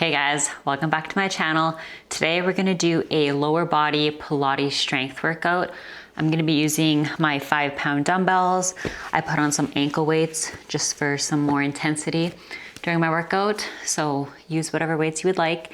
Hey guys, welcome back to my channel. Today we're gonna do a lower body Pilates strength workout. I'm gonna be using my 5-pound dumbbells. I put on some ankle weights just for some more intensity during my workout. So use whatever weights you would like.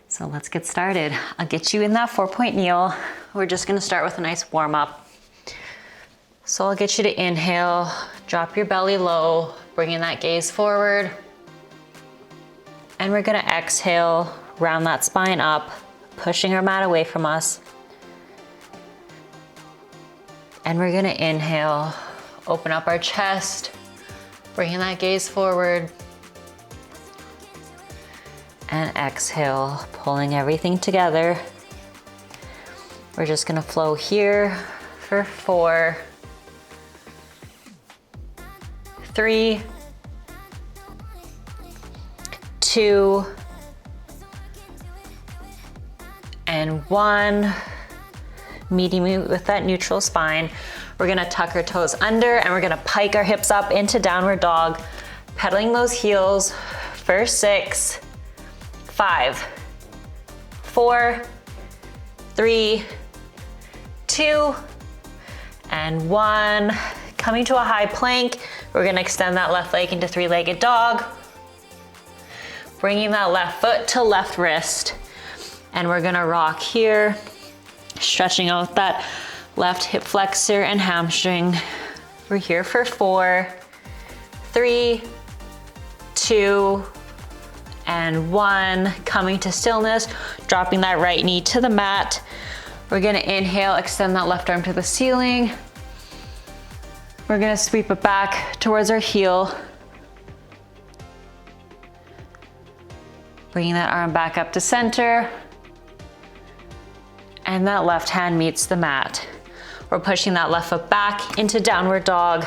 So let's get started. I'll get you in that 4-point kneel. We're just gonna start with a nice warm up. So I'll get you to inhale, drop your belly low, bringing that gaze forward. And we're gonna exhale, round that spine up, pushing our mat away from us. And we're gonna inhale, open up our chest, bringing that gaze forward. And exhale, pulling everything together. We're just gonna flow here for 4, 3, 2, and 1. Meeting with that neutral spine. We're gonna tuck our toes under and we're gonna pike our hips up into downward dog, pedaling those heels for 6, 5, 4, 3, 2, and 1. Coming to a high plank, we're gonna extend that left leg into 3-legged dog. Bringing that left foot to left wrist. And we're gonna rock here, stretching out that left hip flexor and hamstring. We're here for 4, 3, 2, and 1. Coming to stillness, dropping that right knee to the mat. We're gonna inhale, extend that left arm to the ceiling. We're gonna sweep it back towards our heel. Bringing that arm back up to center. And that left hand meets the mat. We're pushing that left foot back into downward dog.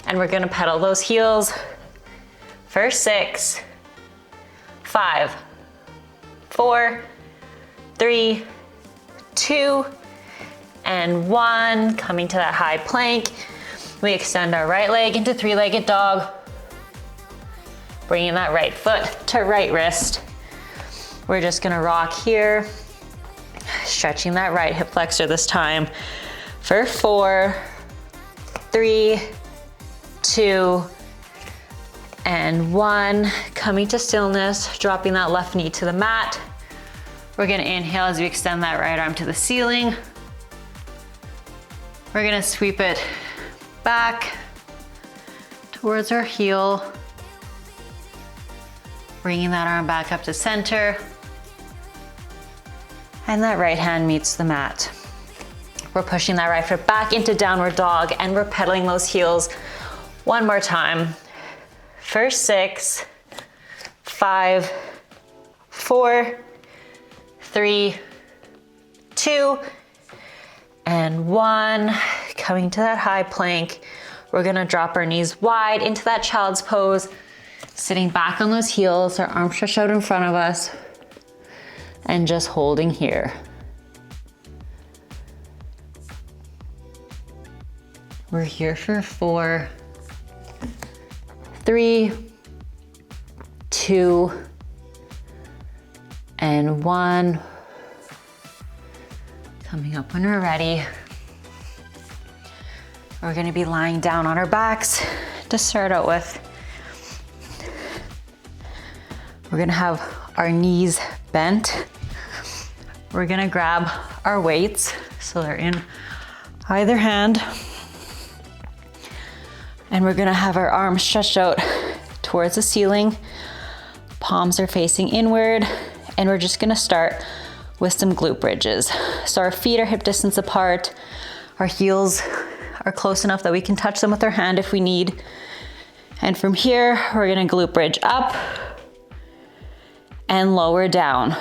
And we're gonna pedal those heels for 6, 5, 4, 3, 2, and 1. Coming to that high plank. We extend our right leg into 3-legged dog. Bringing that right foot to right wrist. We're just gonna rock here, stretching that right hip flexor this time for 4, 3, 2, and 1. Coming to stillness, dropping that left knee to the mat. We're gonna inhale as we extend that right arm to the ceiling. We're gonna sweep it back towards our heel. Bringing that arm back up to center. And that right hand meets the mat. We're pushing that right foot back into downward dog and we're pedaling those heels one more time. For 6, 5, 4, 3, 2, and 1. Coming to that high plank. We're gonna drop our knees wide into that child's pose. Sitting back on those heels, our arms stretched out in front of us. And just holding here. We're here for 4, 3, 2, and 1. Coming up when we're ready. We're gonna be lying down on our backs to start out with. We're gonna have our knees bent. We're gonna grab our weights so they're in either hand. And we're gonna have our arms stretched out towards the ceiling. Palms are facing inward. And we're just gonna start with some glute bridges. So our feet are hip distance apart. Our heels are close enough that we can touch them with our hand if we need. And from here, we're gonna glute bridge up and lower down.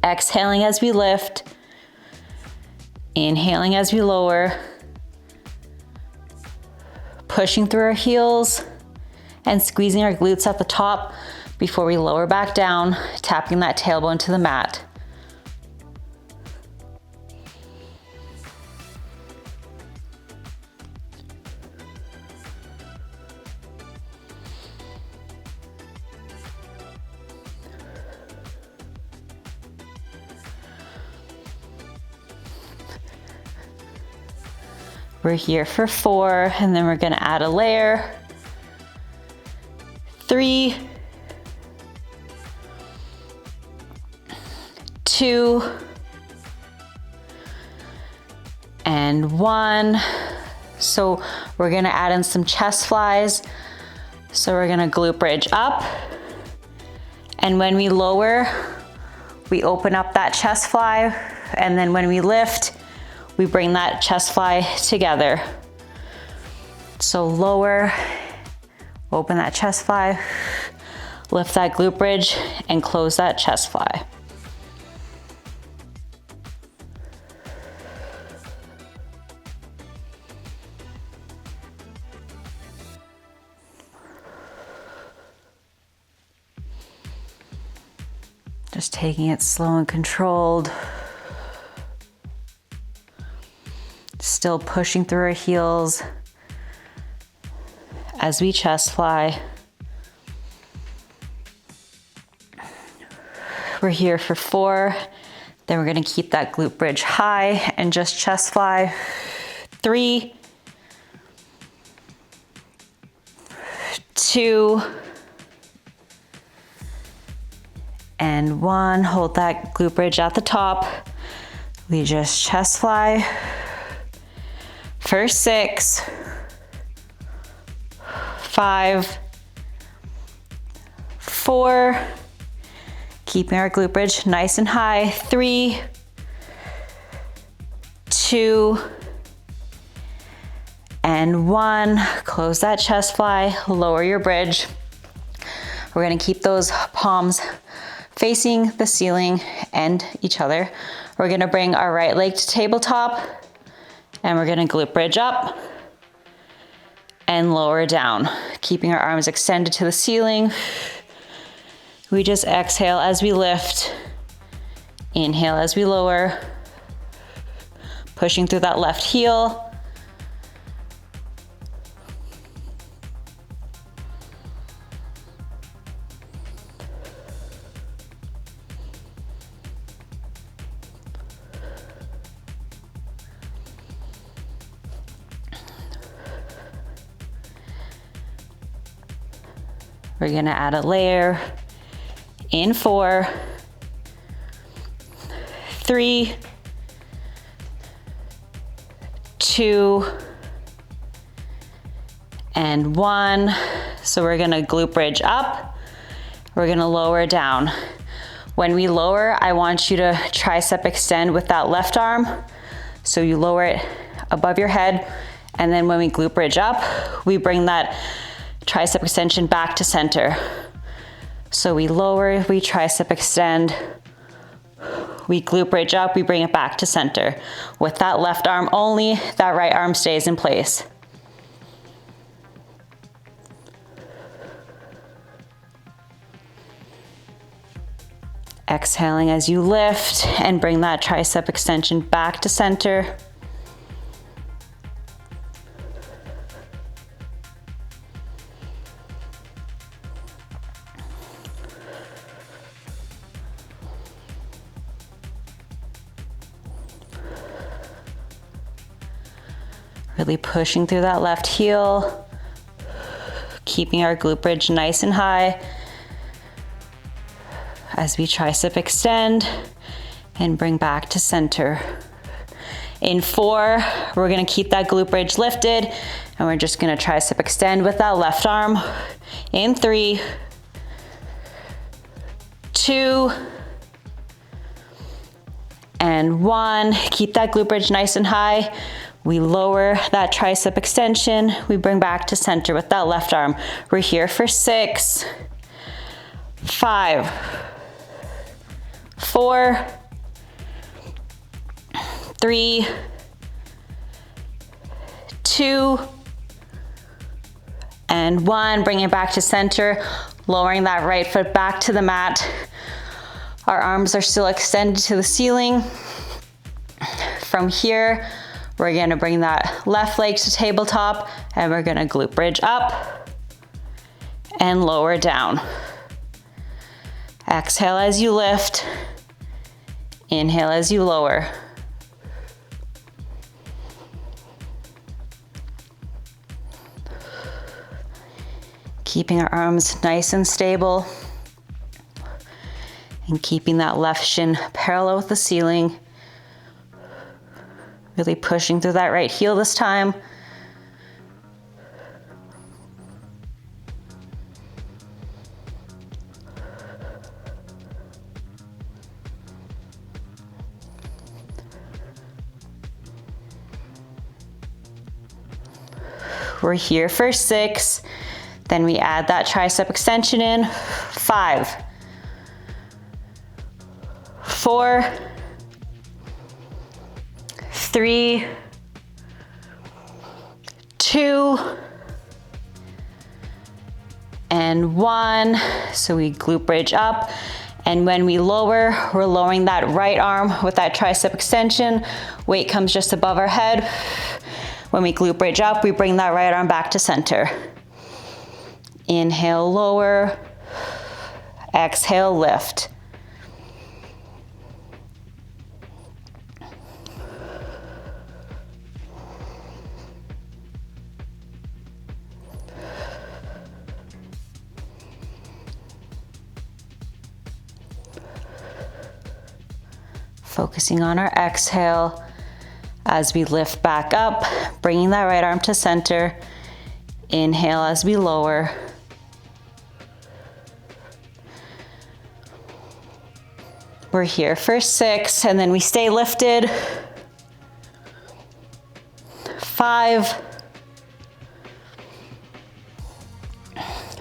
Exhaling as we lift, inhaling as we lower, pushing through our heels and squeezing our glutes at the top before we lower back down, tapping that tailbone to the mat. We're here for 4, and then we're gonna add a layer. 3, 2, and 1. So we're gonna add in some chest flies. So we're gonna glute bridge up. And when we lower, we open up that chest fly. And then when we lift, we bring that chest fly together. So lower, open that chest fly, lift that glute bridge, and close that chest fly. Just taking it slow and controlled. Still pushing through our heels as we chest fly. We're here for 4. Then we're gonna keep that glute bridge high and just chest fly. 3, 2, and 1. Hold that glute bridge at the top. We just chest fly for 6, 5, 4, keeping our glute bridge nice and high. 3, 2, and 1. Close that chest fly, lower your bridge. We're gonna keep those palms facing the ceiling and each other. We're gonna bring our right leg to tabletop, and we're gonna glute bridge up and lower down, keeping our arms extended to the ceiling. We just exhale as we lift, inhale as we lower, pushing through that left heel. We're gonna add a layer in 4, 3, 2, and 1. So we're gonna glute bridge up. We're gonna lower down. When we lower, I want you to tricep extend with that left arm. So you lower it above your head. And then when we glute bridge up, we bring that tricep extension back to center. So we lower, we tricep extend, we glute bridge up, we bring it back to center. With that left arm only, that right arm stays in place. Exhaling as you lift and bring that tricep extension back to center. Really pushing through that left heel, keeping our glute bridge nice and high as we tricep extend and bring back to center. In 4, we're gonna keep that glute bridge lifted, and we're just gonna tricep extend with that left arm. In 3, 2, and 1. Keep that glute bridge nice and high. We lower that tricep extension. We bring back to center with that left arm. We're here for 6, 5, 4, 3, 2, and 1. Bring it back to center, lowering that right foot back to the mat. Our arms are still extended to the ceiling. From here, we're gonna bring that left leg to tabletop, and we're gonna glute bridge up and lower down. Exhale as you lift, inhale as you lower. Keeping our arms nice and stable and keeping that left shin parallel with the ceiling. Really pushing through that right heel this time. We're here for 6. Then we add that tricep extension in. 5, 4, 3, 2, and 1. So we glute bridge up. And when we lower, we're lowering that right arm with that tricep extension. Weight comes just above our head. When we glute bridge up, we bring that right arm back to center. Inhale, lower. Exhale, lift. Focusing on our exhale as we lift back up, bringing that right arm to center. Inhale as we lower. We're here for 6, and then we stay lifted. 5,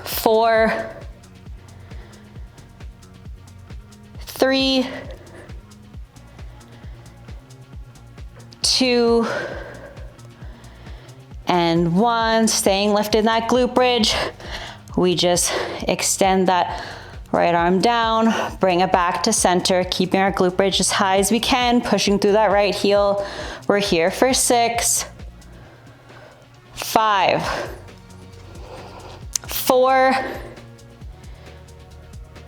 4, 3, 2, and 1. Staying lifted in that glute bridge. We just extend that right arm down, bring it back to center, keeping our glute bridge as high as we can, pushing through that right heel. We're here for 6, 5, 4,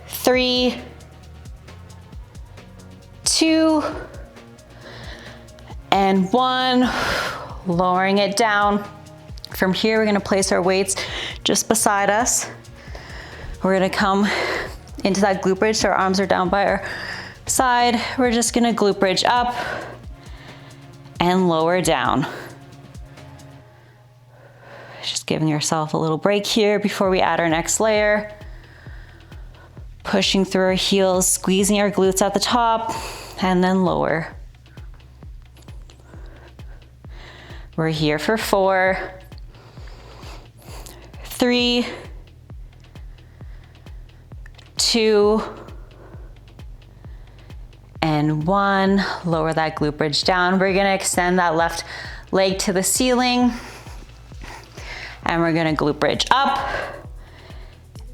3, 2, and 1. Lowering it down. From here, we're gonna place our weights just beside us. We're gonna come into that glute bridge so our arms are down by our side. We're just gonna glute bridge up and lower down. Just giving yourself a little break here before we add our next layer. Pushing through our heels, squeezing our glutes at the top, and then lower. We're here for 4, 3, 2, and 1. Lower that glute bridge down. We're gonna extend that left leg to the ceiling, and we're gonna glute bridge up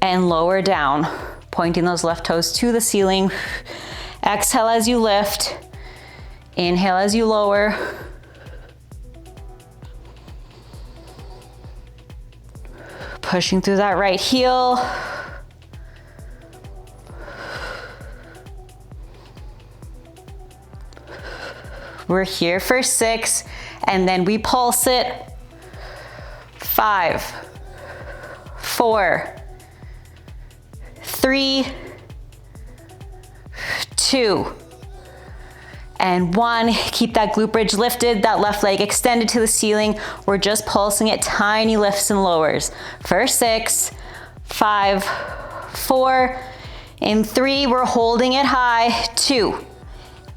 and lower down, pointing those left toes to the ceiling. Exhale as you lift. Inhale as you lower. Pushing through that right heel. We're here for 6, and then we pulse it. 5, 4, 3, 2, and 1. Keep that glute bridge lifted, that left leg extended to the ceiling. We're just pulsing it, tiny lifts and lowers. For 6, 5, 4, and 3, we're holding it high. 2,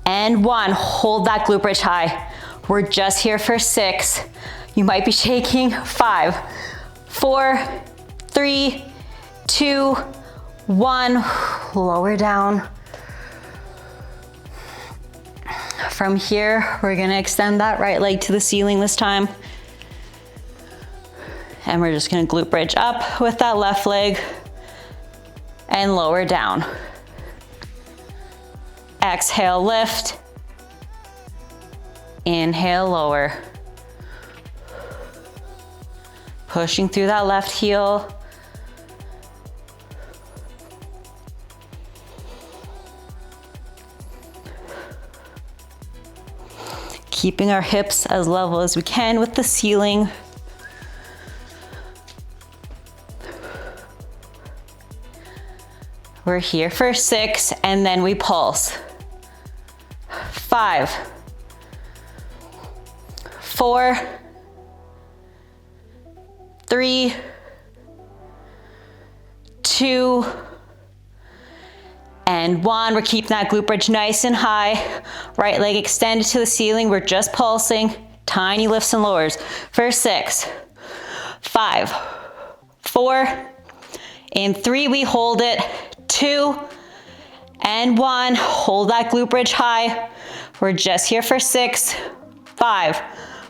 and 1, hold that glute bridge high. We're just here for 6. You might be shaking. 5, 4, 3, 2, 1, lower down. From here, we're gonna extend that right leg to the ceiling this time. And we're just gonna glute bridge up with that left leg and lower down. Exhale, lift. Inhale, lower. Pushing through that left heel. Keeping our hips as level as we can with the ceiling. We're here for 6, and then we pulse. 5, 4, 3, 2, and 1. We're keeping that glute bridge nice and high. Right leg extended to the ceiling. We're just pulsing. Tiny lifts and lowers. For 6, 5, 4, in 3, we hold it. 2, and 1. Hold that glute bridge high. We're just here for 6, 5,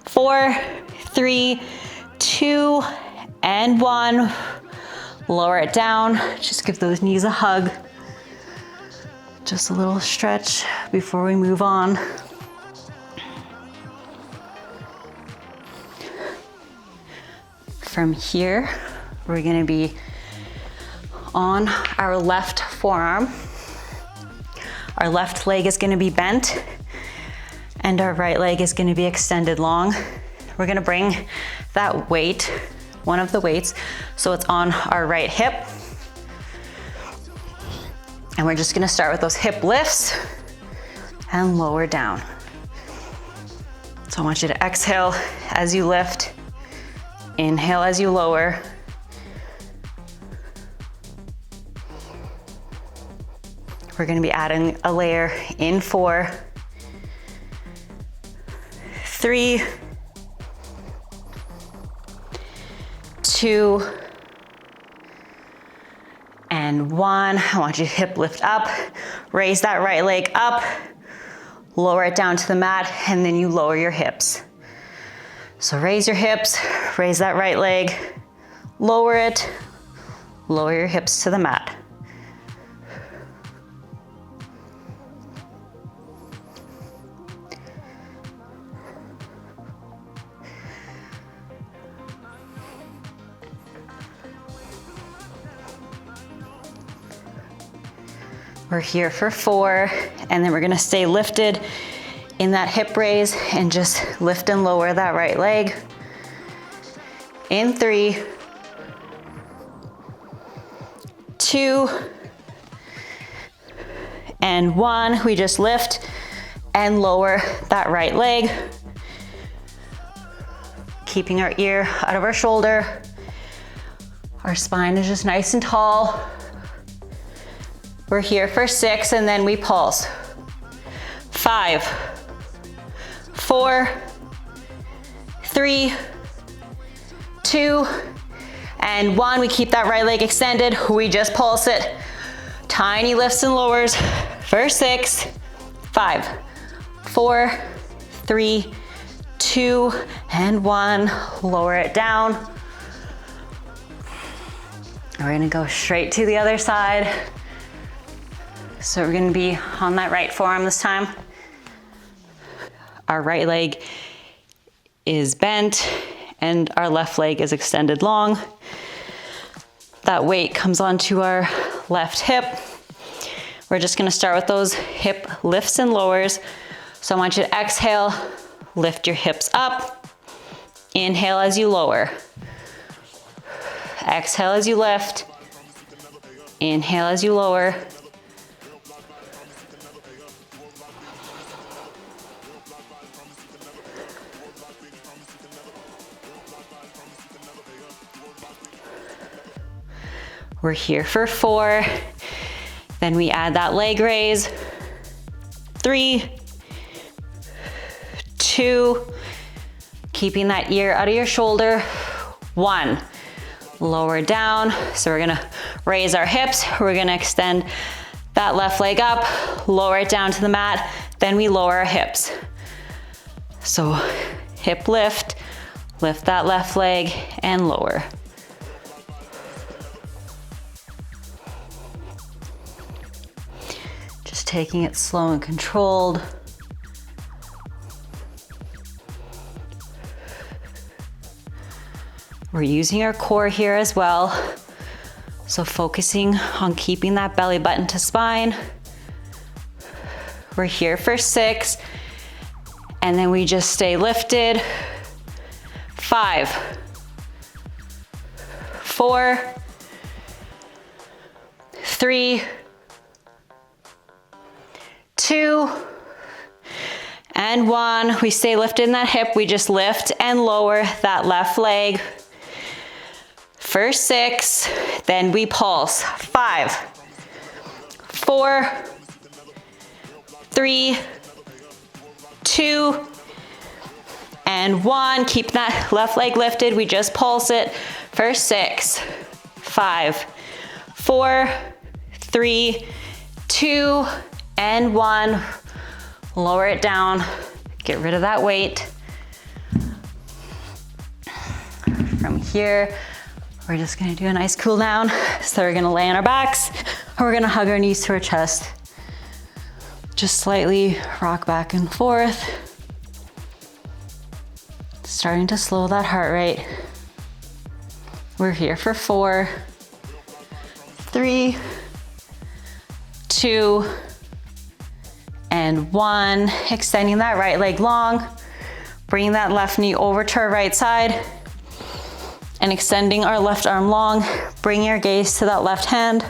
4, 3, 2, and 1. Lower it down. Just give those knees a hug. Just a little stretch before we move on. From here, we're gonna be on our left forearm. Our left leg is gonna be bent and our right leg is gonna be extended long. We're gonna bring that weight, one of the weights, so it's on our right hip. And we're just gonna start with those hip lifts and lower down. So I want you to exhale as you lift, inhale as you lower. We're gonna be adding a layer in 4, 3, 2, and 1. I want you to hip lift up, raise that right leg up, lower it down to the mat, and then you lower your hips. So raise your hips, raise that right leg, lower it, lower your hips to the mat. We're here for 4, and then we're gonna stay lifted in that hip raise and just lift and lower that right leg. In 3, 2, and 1. We just lift and lower that right leg. Keeping our ear out of our shoulder. Our spine is just nice and tall. We're here for 6, and then we pulse. 5, 4, 3, 2, and 1. We keep that right leg extended. We just pulse it. Tiny lifts and lowers for 6, 5, 4, 3, 2, and 1. Lower it down. We're gonna go straight to the other side. So we're gonna be on that right forearm this time. Our right leg is bent and our left leg is extended long. That weight comes onto our left hip. We're just gonna start with those hip lifts and lowers. So I want you to exhale, lift your hips up. Inhale as you lower. Exhale as you lift. Inhale as you lower. We're here for 4. Then we add that leg raise. 3, 2, keeping that ear out of your shoulder. 1, lower down. So we're gonna raise our hips. We're gonna extend that left leg up, lower it down to the mat. Then we lower our hips. So hip lift, lift that left leg and lower. Just taking it slow and controlled. We're using our core here as well. So focusing on keeping that belly button to spine. We're here for 6. And then we just stay lifted. 5, 4, 3, 2, and 1. We stay lifted in that hip. We just lift and lower that left leg. For 6, then we pulse. 5, 4, 3, 2, and 1. Keep that left leg lifted. We just pulse it for 6, 5, 4, 3, 2, and 1. Lower it down. Get rid of that weight. From here, we're just gonna do a nice cool down. So we're gonna lay on our backs, and we're gonna hug our knees to our chest. Just slightly rock back and forth. Starting to slow that heart rate. We're here for 4, 3, 2, and 1. Extending that right leg long. Bringing that left knee over to our right side. And extending our left arm long. Bringing our gaze to that left hand.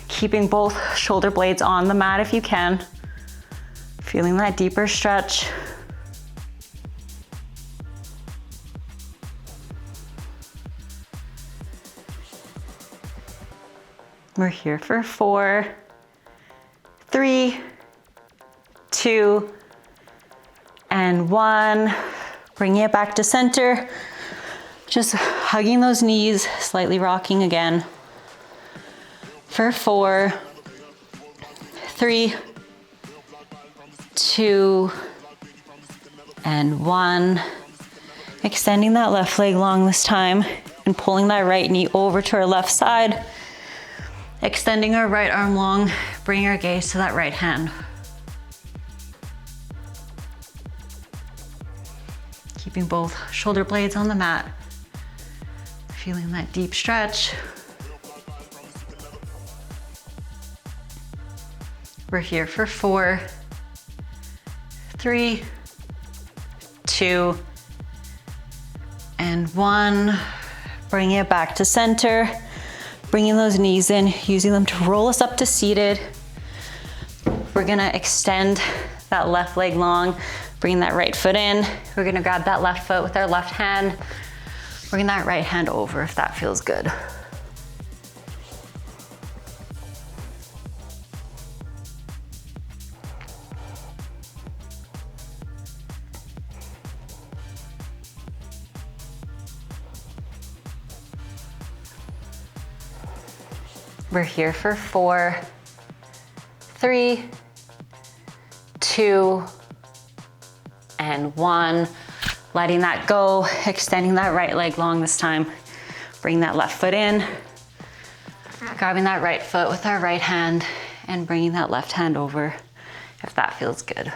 Keeping both shoulder blades on the mat if you can. Feeling that deeper stretch. We're here for 4, 3, 2, and 1. Bringing it back to center. Just hugging those knees, slightly rocking again. For 4, 3, 2, and 1. Extending that left leg long this time and pulling that right knee over to our left side. Extending our right arm long, bringing our gaze to that right hand. Keeping both shoulder blades on the mat. Feeling that deep stretch. We're here for 4, 3, 2, and 1. Bring it back to center. Bringing those knees in, using them to roll us up to seated. We're gonna extend that left leg long, bring that right foot in. We're gonna grab that left foot with our left hand. Bring that right hand over if that feels good. We're here for 4, 3, 2, and 1. Letting that go, extending that right leg long this time. Bring that left foot in, grabbing that right foot with our right hand, and bringing that left hand over if that feels good.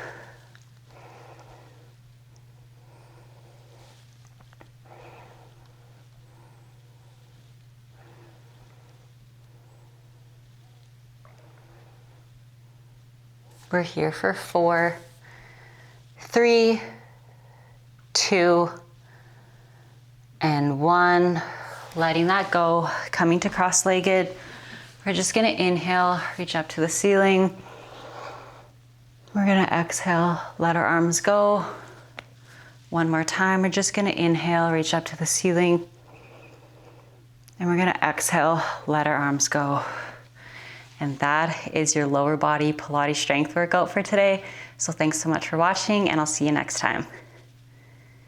We're here for 4, 3, 2, and 1. Letting that go, coming to cross-legged. We're just gonna inhale, reach up to the ceiling. We're gonna exhale, let our arms go. One more time, we're just gonna inhale, reach up to the ceiling. And we're gonna exhale, let our arms go. And that is your lower body Pilates strength workout for today. So thanks so much for watching, and I'll see you next time.